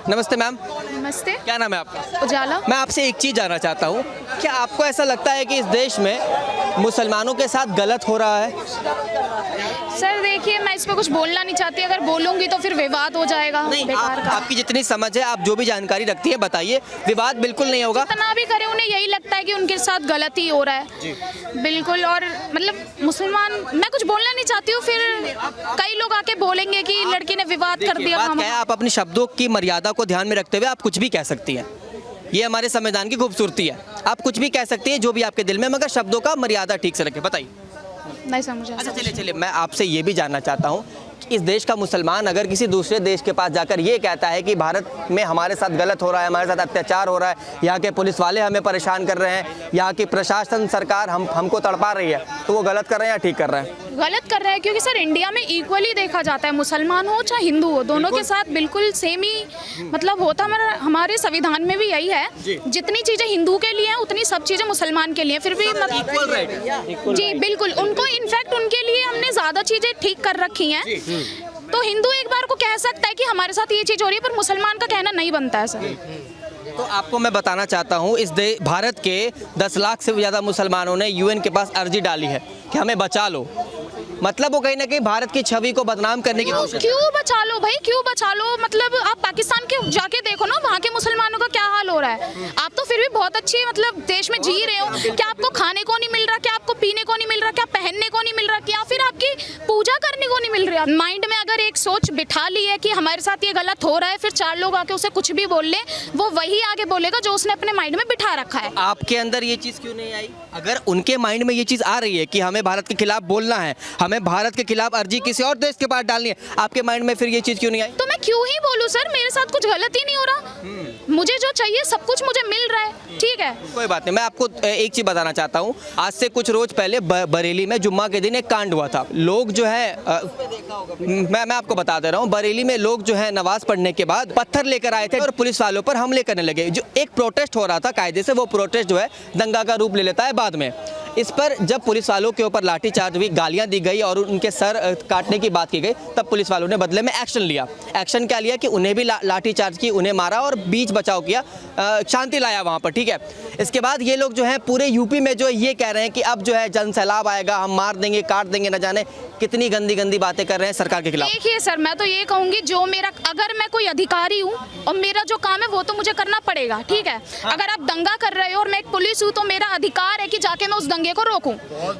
नमस्ते मैम। नमस्ते। क्या नाम है आपका? उजाला। मैं आपसे एक चीज़ जानना चाहता हूँ, क्या आपको ऐसा लगता है कि इस देश में मुसलमानों के साथ गलत हो रहा है? सर देखिए, मैं इस पर कुछ बोलना नहीं चाहती, अगर बोलूंगी तो फिर विवाद हो जाएगा बेकार का। आपकी जितनी समझ है, आप जो भी जानकारी रखती है बताइए, विवाद बिल्कुल नहीं होगा। जितना भी करे उन्हें यही लगता है कि उनके साथ गलत ही हो रहा है। बिल्कुल। और मतलब मुसलमान, मैं कुछ बोलना नहीं चाहती हूँ, फिर कई लोग आके बोलेंगे कि लड़की ने विवाद कर दिया। बात क्या है, आप अपनी शब्दों की मर्यादा को ध्यान में रखते हुए आप कुछ भी कह सकती हैं। ये हमारे संविधान की खूबसूरती है, आप कुछ भी कह सकती हैं जो भी आपके दिल में, मगर शब्दों का मर्यादा ठीक से रखें। बताइए। नहीं समझा। अच्छा चलिए, मैं आपसे ये भी जानना चाहता हूँ कि इस देश का मुसलमान अगर किसी दूसरे देश के पास जाकर ये कहता है कि भारत में हमारे साथ गलत हो रहा है, हमारे साथ अत्याचार हो रहा है, यहाँ के पुलिस वाले हमें परेशान कर रहे हैं, यहाँ की प्रशासन सरकार हमको तड़पा रही है, तो वो गलत कर रहे हैं या ठीक कर रहे हैं? गलत कर रहा है, क्योंकि सर इंडिया में इक्वली देखा जाता है, मुसलमान हो चाहे हिंदू हो, दोनों के साथ बिल्कुल सेम ही मतलब होता है। हमारे संविधान में भी यही है, जितनी चीज़ें हिंदू के लिए हैं उतनी सब चीज़ें मुसलमान के लिए। फिर भी जी बिल्कुल, उनको इनफैक्ट उनके लिए हमने ज़्यादा चीज़ें ठीक कर रखी हैं। तो हिंदू एक बार को कह सकता है कि हमारे साथ ये चीज़ हो रही है, पर मुसलमान का कहना नहीं बनता है सर। तो आपको मैं बताना चाहता हूँ, इस भारत के 10 लाख से ज़्यादा मुसलमानों ने यूएन के पास अर्जी डाली है कि हमें बचा लो। मतलब वो कहीं ना कहीं भारत की छवि को बदनाम करने की कोशिश। क्यों बचा लो भाई, क्यों बचा लो? मतलब आप पाकिस्तान के जाके देखो ना, वहाँ के मुसलमानों का क्या हाल हो रहा है। आप तो फिर भी बहुत अच्छी मतलब देश में जी रहे हो। क्या आपको खाने को नहीं मिल रहा, क्या आपको पीने को नहीं मिल रहा, क्या पहनने को नहीं मिल रहा, क्या फिर आपकी पूजा करने को नहीं मिल रहा? माइंड में अगर एक सोच बिठा ली है कि हमारे साथ ये गलत हो रहा है, फिर 4 लोग आके उसे कुछ भी बोल ले, वो वही आगे बोलेगा जो उसने अपने माइंड में बिठा रखा है। आपके अंदर ये चीज़ क्यों नहीं आई? अगर उनके माइंड में ये चीज़ आ रही है कि हमें भारत के खिलाफ बोलना है, हमें भारत के खिलाफ अर्जी किसी और देश के पास डालनी है, आपके माइंड में फिर ये चीज़ क्यों नहीं आई? तो मैं क्यों ही बोलूं सर, मेरे साथ कुछ गलत ही नहीं हो रहा। मुझे जो चाहिए सब कुछ मुझे मिल रहा है, ठीक है। कोई बात नहीं, मैं आपको एक चीज़ बताना चाहता हूँ। आज से कुछ रोज पहले बरेली में जुम्मा के दिन एक कांड हुआ था। लोग जो है मैं आपको बता दे रहा हूँ, बरेली में लोग जो है नमाज पढ़ने के बाद पत्थर लेकर आए थे और पुलिस वालों पर हमले करने लगे। जो एक प्रोटेस्ट हो रहा था कायदे से, वो प्रोटेस्ट जो है दंगा का रूप ले लेता है बाद में। इस पर जब पुलिस वालों के ऊपर लाठीचार्ज हुई, गालियां दी गई और उनके सर काटने की बात की गई, तब पुलिस वालों ने बदले में एक्शन लिया। एक्शन क्या लिया कि उन्हें भी लाठीचार्ज की, उन्हें मारा और बीच बचाव किया, शांति लाया वहाँ पर, ठीक है। इसके बाद ये लोग जो है पूरे यूपी में जो ये कह रहे हैं कि अब जो है जन सैलाब आएगा, हम मार देंगे, काट देंगे, न जाने कितनी गंदी गंदी बातें कर रहे हैं सरकार के खिलाफ। देखिए सर, मैं तो ये कहूँगी, जो मेरा, अगर मैं कोई अधिकारी हूँ और मेरा जो काम है वो तो मुझे करना पड़ेगा, ठीक है। अगर आप दंगा कर रहे हो और मैं एक पुलिस हूँ, तो मेरा अधिकार है कि जाके मैं उस दंगे को रोकूं।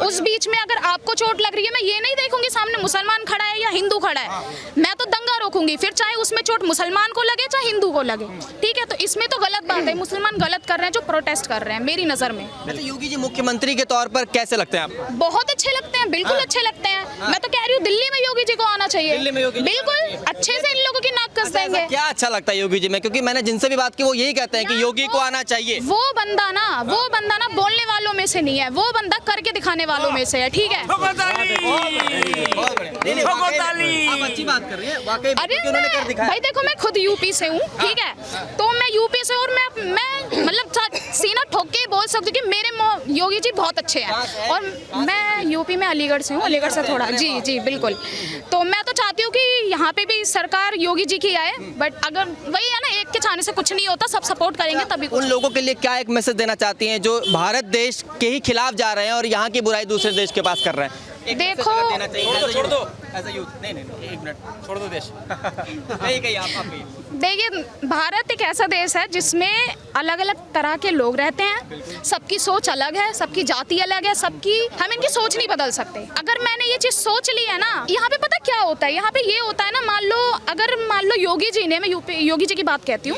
उस बीच में अगर आपको चोट लग रही है, मैं ये नहीं देखूंगी सामने मुसलमान खड़ा है या हिंदू खड़ा है, मैं तो दंगा रोकूंगी, फिर चाहे उसमें चोट मुसलमान को लगे चाहे हिंदू को लगे, ठीक है। तो इसमें तो गलत बात है, मुसलमान गलत कर रहे हैं जो प्रोटेस्ट कर रहे हैं, मेरी नजर में। योगी जी मुख्यमंत्री के तौर पर कैसे लगते हैं आपको? बहुत अच्छे लगते हैं, बिल्कुल अच्छे लगते हैं। मैं तो कह रही हूँ दिल्ली में योगी जी को आना चाहिए। दिल्ली में योगी जी बिल्कुल अच्छे से इन लोगों की नाक कस देंगे। क्या अच्छा लगता है योगी जी में? क्योंकि मैंने जिनसे भी बात की वो यही कहते हैं कि योगी को आना चाहिए। वो बंदा ना बोलने वालों में से नहीं है, वो बंदा करके दिखाने वालों में से है, ठीक है। अच्छी बात कर रही हैं, वाकई में, अरे उन्होंने कर दिखाया। भाई देखो, मैं खुद यूपी से हूँ, ठीक है। तो मैं यूपी से, और मैं मतलब सीना ठोक के बोल सकती हूँ कि मेरे योगी जी बहुत अच्छे हैं। और मैं यूपी में अलीगढ़ से हूँ, अलीगढ़ से थोड़ा, जी बिल्कुल। तो मैं तो चाहती हूँ कि यहाँ पे भी सरकार योगी जी की आए, बट अगर वही है ना, एक के चाहने से कुछ नहीं होता, सब सपोर्ट करेंगे तभी। उन लोगों के लिए क्या एक मैसेज देना चाहती हैं जो भारत देश के ही खिलाफ जा रहे हैं और यहाँ की बुराई दूसरे देश के पास कर रहे हैं? देखो, छोड़ दो एज अ यूथ। नहीं, एक मिनट, छोड़ दो देश। कहीं आप देखिए, भारत एक ऐसा देश है जिसमें अलग अलग तरह के लोग रहते हैं, सबकी सोच अलग है, सबकी जाति अलग है, हम इनकी सोच नहीं बदल सकते। अगर मैंने ये चीज सोच ली है ना, यहाँ पे पता क्या होता है, यहाँ पे ये होता है ना, मान लो योगी जी ने, मैं योगी जी की बात कहती हूँ,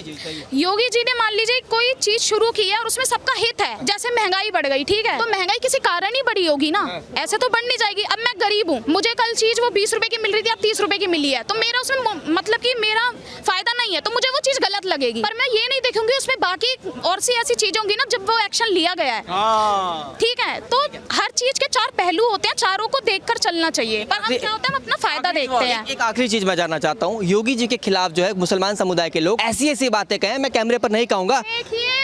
योगी जी ने मान लीजिए कोई चीज शुरू की है और उसमें सबका हित है, जैसे महंगाई बढ़ गई, ठीक है, तो महंगाई किसी कारण ही बढ़ी होगी ना, ऐसे तो बढ़ नहीं जाएगी। अब मैं गरीब हूँ, मुझे कल चीज वो 20 रुपए की मिल रही थी, अब 30 रुपए की मिली है, तो मेरा उसमें मतलब कि मेरा फायदा नहीं है, तो मुझे वो चीज गलत लगेगी। पर मैं ये नहीं देखूंगी उसमें बाकी और सी ऐसी चीजें होंगी ना, जब वो एक्शन लिया गया है, ठीक है। तो हर चीज के 4 पहलू होते हैं, चारों को देखकर चलना चाहिए। पर हम क्या होता है, हम अपना फायदा देखते हैं। एक आखिरी चीज मैं जानना चाहता हूँ, योगी जी के खिलाफ जो है मुसलमान समुदाय के लोग ऐसी बातें कहें, मैं कैमरे पर नहीं कहूंगा।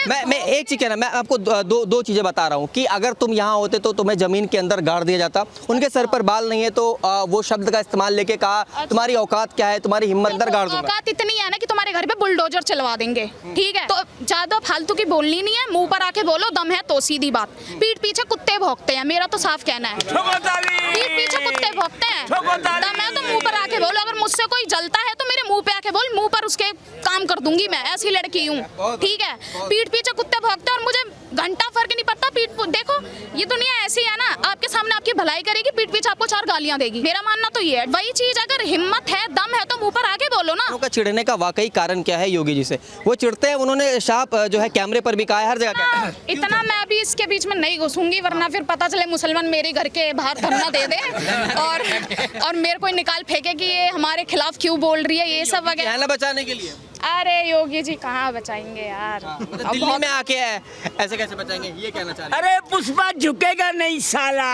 मैं एक चीज कहना, मैं आपको दो चीजें बता रहा हूँ कि अगर तुम यहाँ होते तो तुम्हें जमीन के अंदर गाड़ दिया जाता, उनके सर पर बाल नहीं है तो वो शब्द का इस्तेमाल लेके कहा तुम्हारी औकात क्या है, तुम्हारी हिम्मत अंदर गाड़ दूंगा। औकात इतनी है ना कि तुम्हारे घर पे बुलडोजर चलवा देंगे, ठीक है। तो ज्यादा फालतू की बोलनी नहीं है, मुंह पर आके बोलो, दम है तो सीधी बात। पीठ पीछे कुत्ते भौंकते हैं, मेरा तो साफ कहना है, पीठ पीछे कुत्ते भौंकते हैं। दम है तो मुंह पर आके बोलो, अगर मुझसे कोई जलता है तो मेरे मुंह पे आके बोल, मुंह पर उसके काम कर दूंगी मैं, ऐसी लड़की हूँ, ठीक है। पीठ पीछे कुत्ते भौंकते हैं और मुझे घंटा फर्क नहीं पड़ता। देखो ये दुनिया ऐसी है ना, आपके सामने आपकी भलाई करेगी, पीठ पीछे आपको 4 गालियां देगी। मेरा मानना तो ये है, वही चीज अगर हिम्मत है, दम है तो मुंह पर आके बोलो ना। उनका चिढ़ने का वाकई कारण क्या है योगी जी से? वो चिढ़ते हैं, उन्होंने साफ जो है कैमरे पर भी कहा है, हर जगह कहते हैं। इतना मैं अभी इसके बीच में नहीं घुसूंगी, वरना फिर पता चले मुसलमान मेरे घर के बाहर धरना दे दे और मेरे को निकाल फेंके कि ये हमारे खिलाफ क्यों बोल रही है, ये सब वगैरह। है ना बचाने के लिए। अरे योगी जी कहाँ बचाएंगे यार, मतलब दिल्ली में आके ऐसे कैसे बचाएंगे, ये कहना चाह रहे अरे पुष्पा झुकेगा नहीं साला।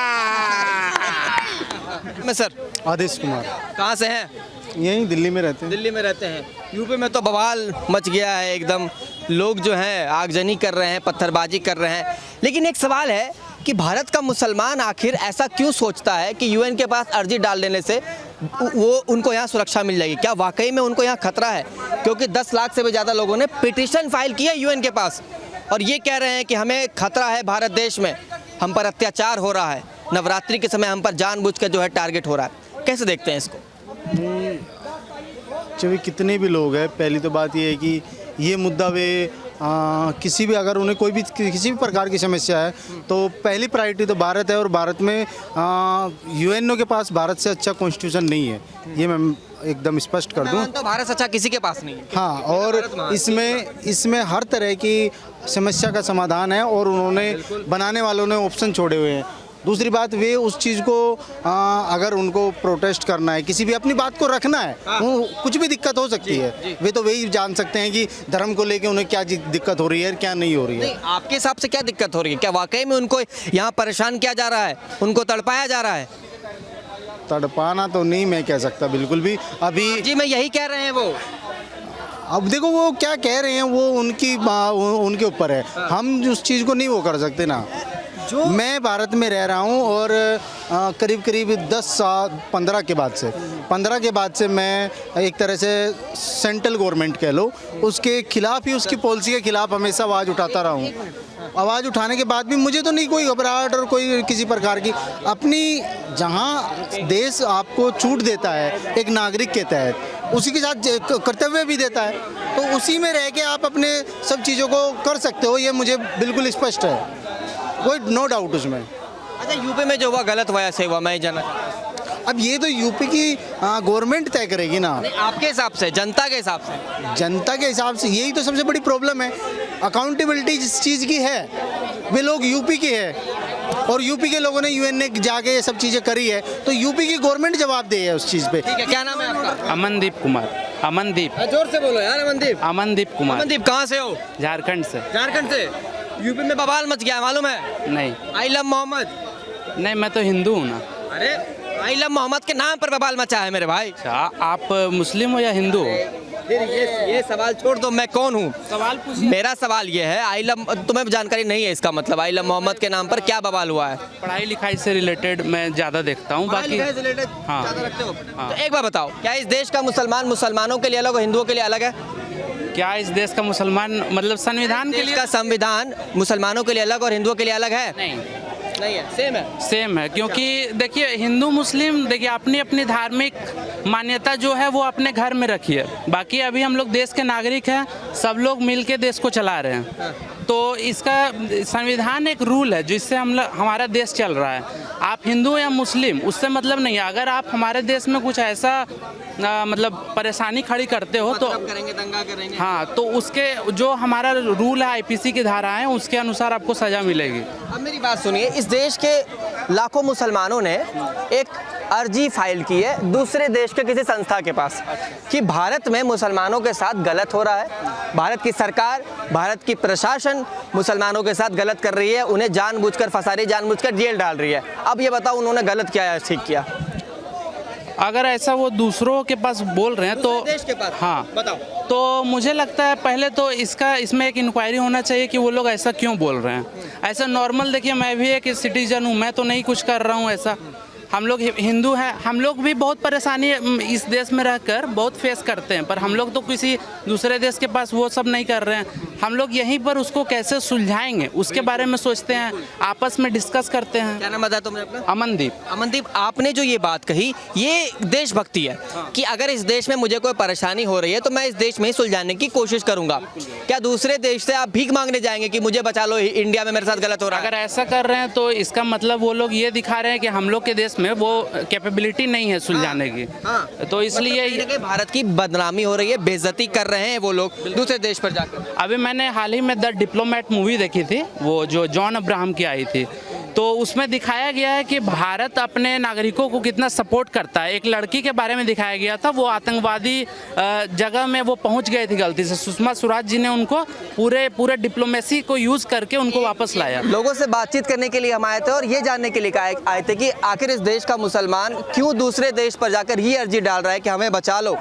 हैं। मैं सर आदेश कुमार, कहाँ से हैं? यहीं दिल्ली में रहते हैं। दिल्ली में रहते हैं। यूपी में तो बवाल मच गया है एकदम, लोग जो हैं आगजनी कर रहे हैं, पत्थरबाजी कर रहे हैं। लेकिन एक सवाल है कि भारत का मुसलमान आखिर ऐसा क्यों सोचता है कि यूएन के पास अर्जी डाल देने से वो उनको यहाँ सुरक्षा मिल जाएगी? क्या वाकई में उनको यहाँ खतरा है? क्योंकि 10 लाख से भी ज़्यादा लोगों ने पिटीशन फाइल किया यूएन के पास और ये कह रहे हैं कि हमें खतरा है, भारत देश में हम पर अत्याचार हो रहा है, नवरात्रि के समय हम पर जानबूझकर जो है टारगेट हो रहा है। कैसे देखते हैं इसको? चाहे कितने भी लोग हैं, पहली तो बात ये है कि ये मुद्दा वे किसी भी अगर उन्हें कोई भी किसी भी प्रकार की समस्या है तो पहली प्रायोरिटी तो भारत है। और भारत में यूएनओ के पास भारत से अच्छा कॉन्स्टिट्यूशन नहीं है, ये मैं एकदम स्पष्ट कर दूं। तो भारत अच्छा किसी के पास नहीं है। हाँ, और इसमें हर तरह की समस्या का समाधान है और उन्होंने बनाने वालों ने ऑप्शन छोड़े हुए हैं। दूसरी बात, वे उस चीज़ को अगर उनको प्रोटेस्ट करना है, किसी भी अपनी बात को रखना है, कुछ भी दिक्कत हो सकती है। वे तो वही जान सकते हैं कि धर्म को लेके उन्हें क्या दिक्कत हो रही है, क्या नहीं हो रही है। आपके हिसाब से क्या दिक्कत हो रही है? क्या वाकई में उनको यहाँ परेशान किया जा रहा है, उनको तड़पाया जा रहा है? तड़पाना तो नहीं मैं कह सकता बिल्कुल भी। अभी जी मैं यही कह रहे हैं वो। अब देखो वो क्या कह रहे हैं, वो उनके ऊपर है, हम उस चीज़ को नहीं वो कर सकते ना। मैं भारत में रह रहा हूँ और करीब 15 के बाद से मैं एक तरह से सेंट्रल गवर्नमेंट कह लो उसके खिलाफ ही, उसकी पॉलिसी के खिलाफ हमेशा आवाज़ उठाता रहा हूँ। आवाज़ उठाने के बाद भी मुझे तो नहीं कोई घबराहट और कोई किसी प्रकार की। अपनी जहाँ देश आपको छूट देता है एक नागरिक के तहत, उसी के साथ कर्तव्य भी देता है, तो उसी में रह के आप अपने सब चीज़ों को कर सकते हो, ये मुझे बिल्कुल स्पष्ट है, कोई नो डाउट उसमें। अच्छा, यूपी में जो हुआ गलत हुआ ऐसे हुआ, मैं जानना चाहता हूं। अब ये तो यूपी की गवर्नमेंट तय करेगी ना। आपके हिसाब से, जनता के हिसाब से? जनता के हिसाब से यही तो सबसे बड़ी प्रॉब्लम है। अकाउंटेबिलिटी जिस चीज़ की है वे लोग यूपी के हैं और यूपी के लोगों ने यूएन ने जाके ये सब चीज़ें करी है, तो यूपी की गवर्नमेंट जवाब दे है उस चीज़ पे। ठीक है, क्या नाम है आपका? अमनदीप कुमार। अमनदीप। जोर से बोलो यार। अमनदीप। अमनदीप कुमार। अमनदीप कहाँ से हो? झारखंड से। झारखंड से। यूपी में बवाल मच गया मालूम है? नहीं। I love Mohammad. नहीं, मैं तो हिंदू हूँ ना। अरे आई लव मोहम्मद के नाम पर बवाल मचा है मेरे भाई। अच्छा, आप मुस्लिम हो या हिंदू हो? फिर ये सवाल छोड़ दो, मैं कौन हूँ? सवाल पूछिए। मेरा सवाल ये है, आई लव, तुम्हें जानकारी नहीं है इसका मतलब आई लव मोहम्मद के नाम पर क्या बवाल हुआ है? पढ़ाई लिखाई से रिलेटेड मैं ज़्यादा देखता हूँ, बाकी हाँ। ज़्यादा रखते हो? हाँ। तो एक बार बताओ, क्या इस देश का मुसलमान मुसलमानों के लिए अलग और हिंदुओं के लिए अलग है? क्या इस देश का मुसलमान मतलब संविधान के देश लिए? का संविधान मुसलमानों के लिए अलग और हिंदुओं के लिए अलग है? नहीं, नहीं है, सेम है। सेम है, क्योंकि देखिए हिंदू मुस्लिम देखिए अपनी अपनी धार्मिक मान्यता जो है वो अपने घर में रखी है। बाकी अभी हम लोग देश के नागरिक हैं, सब लोग मिल के देश को चला रहे हैं, तो इसका संविधान एक रूल है जिससे हमारा देश चल रहा है। आप हिंदू या मुस्लिम उससे मतलब नहीं है। अगर आप हमारे देश में कुछ ऐसा मतलब परेशानी खड़ी करते हो तो करेंगे, दंगा करेंगे। हाँ, तो उसके जो हमारा रूल है आईपीसी की धारा है उसके अनुसार आपको सज़ा मिलेगी। अब मेरी बात सुनिए, इस देश के लाखों मुसलमानों ने एक अर्जी फाइल की है दूसरे देश के किसी संस्था के पास कि भारत में मुसलमानों के साथ गलत हो रहा है, भारत की सरकार, भारत की प्रशासन मुसलमानों के साथ गलत कर रही है, उन्हें जानबूझकर फंसा रही है, जानबूझकर जेल डाल रही है। अब ये बताओ उन्होंने गलत क्या है, ठीक किया? अगर ऐसा वो दूसरों के पास बोल रहे हैं तो देश के पास, हाँ बताओ। तो मुझे लगता है पहले तो इसमें एक इंक्वायरी होना चाहिए कि वो लोग ऐसा क्यों बोल रहे हैं। ऐसा नॉर्मल देखिए, मैं भी एक सिटीजन हूँ, मैं तो नहीं कुछ कर रहा हूँ ऐसा। हम लोग हिंदू हैं, हम लोग भी बहुत परेशानी इस देश में रहकर बहुत फेस करते हैं, पर हम लोग तो किसी दूसरे देश के पास वो सब नहीं कर रहे हैं। हम लोग यहीं पर उसको कैसे सुलझाएंगे उसके बारे में सोचते हैं, आपस में डिस्कस करते हैं। क्या नाम बताया तुमने अपना? अमनदीप। अमनदीप, आपने जो ये बात कही ये देशभक्ति है कि अगर इस देश में मुझे कोई परेशानी हो रही है तो मैं इस देश में ही सुलझाने की कोशिश करूंगा। क्या दूसरे देश से आप भीख मांगने जाएंगे कि मुझे बचा लो, इंडिया में मेरे साथ गलत हो रहा है? अगर ऐसा कर रहे हैं तो इसका मतलब वो लोग ये दिखा रहे हैं कि हम लोग के देश में वो कैपेबिलिटी नहीं है सुलझाने की। तो इसलिए कहीं ना कहीं भारत की बदनामी हो रही है, बेइज्जती कर रहे हैं वो लोग दूसरे देश पर जाकर। अभी मैंने हाल ही में द डिप्लोमेट मूवी देखी थी, वो जो जॉन अब्राहम की आई थी, तो उसमें दिखाया गया है कि भारत अपने नागरिकों को कितना सपोर्ट करता है। एक लड़की के बारे में दिखाया गया था, वो आतंकवादी जगह में वो पहुंच गए थे गलती से, सुषमा स्वराज जी ने उनको पूरे डिप्लोमेसी को यूज़ करके उनको वापस लाया। लोगों से बातचीत करने के लिए हम आए थे और ये जानने के लिए आए थे कि आखिर इस देश का मुसलमान क्यों दूसरे देश पर जाकर ही अर्जी डाल रहा है कि हमें बचा लो,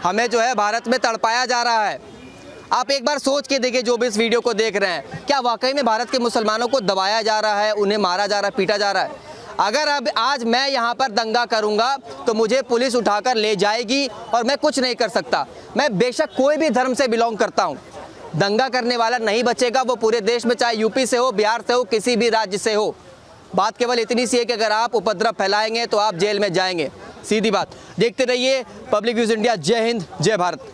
हमें जो है भारत में तड़पाया जा रहा है। आप एक बार सोच के देखिए जो भी इस वीडियो को देख रहे हैं, क्या वाकई में भारत के मुसलमानों को दबाया जा रहा है, उन्हें मारा जा रहा है, पीटा जा रहा है? अगर अब आज मैं यहाँ पर दंगा करूँगा तो मुझे पुलिस उठाकर ले जाएगी और मैं कुछ नहीं कर सकता। मैं बेशक कोई भी धर्म से बिलोंग करता हूँ, दंगा करने वाला नहीं बचेगा, वो पूरे देश में, चाहे यूपी से हो, बिहार से हो, किसी भी राज्य से हो। बात केवल इतनी सी है कि अगर आप उपद्रव फैलाएंगे तो आप जेल में जाएंगे, सीधी बात। देखते रहिए पब्लिक न्यूज़ इंडिया। जय हिंद, जय भारत।